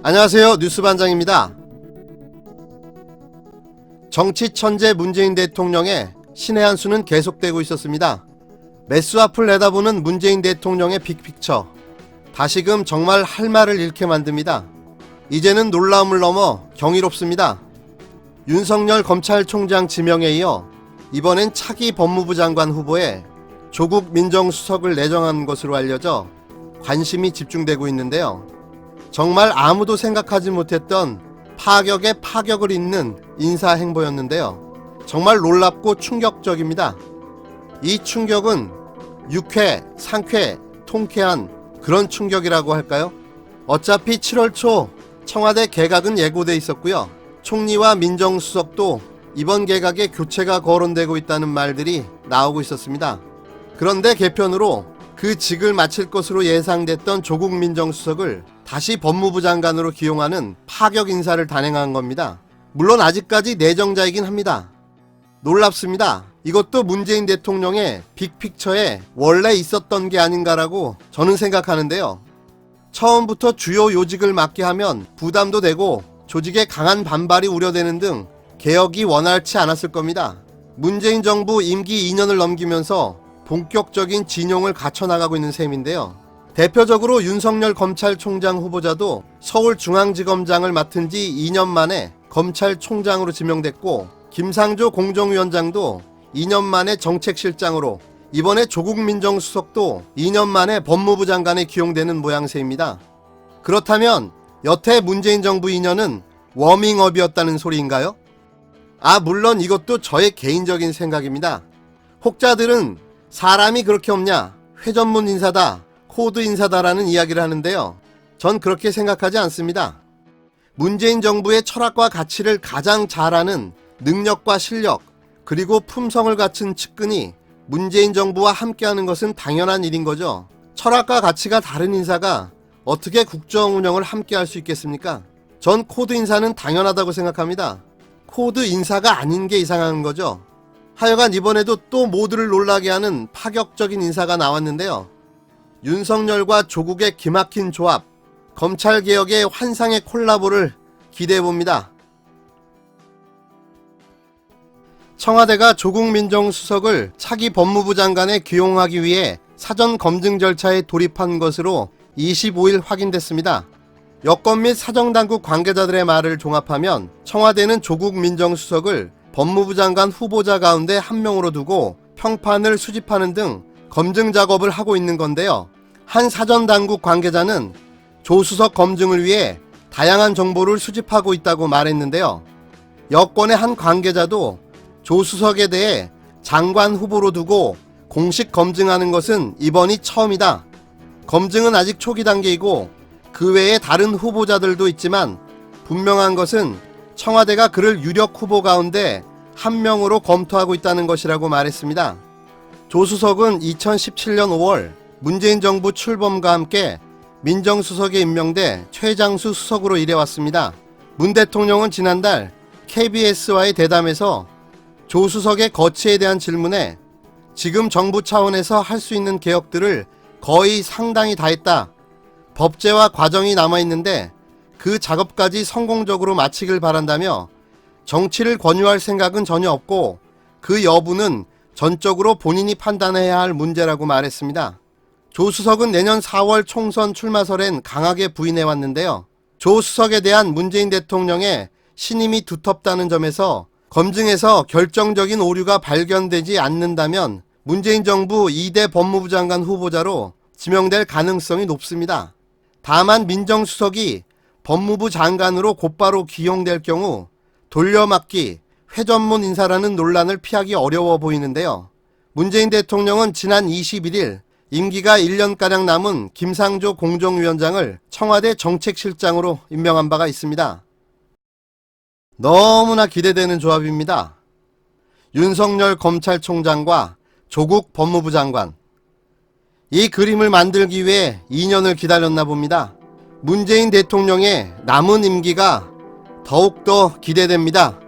안녕하세요. 뉴스반장입니다. 정치 천재 문재인 대통령의 신의 한 수는 계속되고 있었습니다. 매수 앞을 내다보는 문재인 대통령의 빅픽처. 다시금 정말 할 말을 잃게 만듭니다. 이제는 놀라움을 넘어 경이롭습니다. 윤석열 검찰총장 지명에 이어 이번엔 차기 법무부 장관 후보에 조국 민정수석을 내정한 것으로 알려져 관심이 집중되고 있는데요. 정말 아무도 생각하지 못했던 파격에 파격을 잇는 인사 행보였는데요. 정말 놀랍고 충격적입니다. 이 충격은 유쾌, 상쾌, 통쾌한 그런 충격이라고 할까요? 어차피 7월 초 청와대 개각은 예고돼 있었고요. 총리와 민정수석도 이번 개각에 교체가 거론되고 있다는 말들이 나오고 있었습니다. 그런데 개편으로 그 직을 마칠 것으로 예상됐던 조국 민정수석을 다시 법무부 장관으로 기용하는 파격 인사를 단행한 겁니다. 물론 아직까지 내정자이긴 합니다. 놀랍습니다. 이것도 문재인 대통령의 빅픽처에 원래 있었던 게 아닌가라고 저는 생각하는데요. 처음부터 주요 요직을 맡게 하면 부담도 되고 조직의 강한 반발이 우려되는 등 개혁이 원활치 않았을 겁니다. 문재인 정부 임기 2년을 넘기면서 본격적인 진용을 갖춰나가고 있는 셈인데요. 대표적으로 윤석열 검찰총장 후보자도 서울중앙지검장을 맡은 지 2년 만에 검찰총장으로 지명됐고, 김상조 공정위원장도 2년 만에 정책실장으로, 이번에 조국 민정수석도 2년 만에 법무부 장관에 기용되는 모양새입니다. 그렇다면 여태 문재인 정부 2년은 워밍업이었다는 소리인가요? 물론 이것도 저의 개인적인 생각입니다. 혹자들은 사람이 그렇게 없냐, 회전문 인사다, 코드 인사다라는 이야기를 하는데요. 전 그렇게 생각하지 않습니다. 문재인 정부의 철학과 가치를 가장 잘 아는 능력과 실력, 그리고 품성을 갖춘 측근이 문재인 정부와 함께하는 것은 당연한 일인 거죠. 철학과 가치가 다른 인사가 어떻게 국정 운영을 함께할 수 있겠습니까? 전 코드 인사는 당연하다고 생각합니다. 코드 인사가 아닌 게 이상한 거죠. 하여간 이번에도 또 모두를 놀라게 하는 파격적인 인사가 나왔는데요. 윤석열과 조국의 기막힌 조합, 검찰개혁의 환상의 콜라보를 기대해봅니다. 청와대가 조국 민정수석을 차기 법무부 장관에 기용하기 위해 사전 검증 절차에 돌입한 것으로 25일 확인됐습니다. 여권 및 사정당국 관계자들의 말을 종합하면 청와대는 조국 민정수석을 법무부 장관 후보자 가운데 한 명으로 두고 평판을 수집하는 등 검증 작업을 하고 있는 건데요. 한 사전당국 관계자는 조 수석 검증을 위해 다양한 정보를 수집하고 있다고 말했는데요. 여권의 한 관계자도 조 수석에 대해 장관 후보로 두고 공식 검증하는 것은 이번이 처음이다. 검증은 아직 초기 단계이고 그 외에 다른 후보자들도 있지만 분명한 것은 청와대가 그를 유력 후보 가운데 한 명으로 검토하고 있다는 것이라고 말했습니다. 조 수석은 2017년 5월 문재인 정부 출범과 함께 민정수석에 임명돼 최장수 수석으로 일해왔습니다. 문 대통령은 지난달 KBS와의 대담에서 조 수석의 거치에 대한 질문에 지금 정부 차원에서 할 수 있는 개혁들을 거의 상당히 다 했다. 법제화 과정이 남아있는데 그 작업까지 성공적으로 마치길 바란다며 정치를 권유할 생각은 전혀 없고 그 여부는 전적으로 본인이 판단해야 할 문제라고 말했습니다. 조 수석은 내년 4월 총선 출마설엔 강하게 부인해왔는데요. 조 수석에 대한 문재인 대통령의 신임이 두텁다는 점에서 검증에서 결정적인 오류가 발견되지 않는다면 문재인 정부 2대 법무부 장관 후보자로 지명될 가능성이 높습니다. 다만 민정수석이 법무부 장관으로 곧바로 기용될 경우 돌려막기, 회전문 인사라는 논란을 피하기 어려워 보이는데요. 문재인 대통령은 지난 21일 임기가 1년가량 남은 김상조 공정위원장을 청와대 정책실장으로 임명한 바가 있습니다. 너무나 기대되는 조합입니다. 윤석열 검찰총장과 조국 법무부 장관. 이 그림을 만들기 위해 2년을 기다렸나 봅니다. 문재인 대통령의 남은 임기가 더욱더 기대됩니다.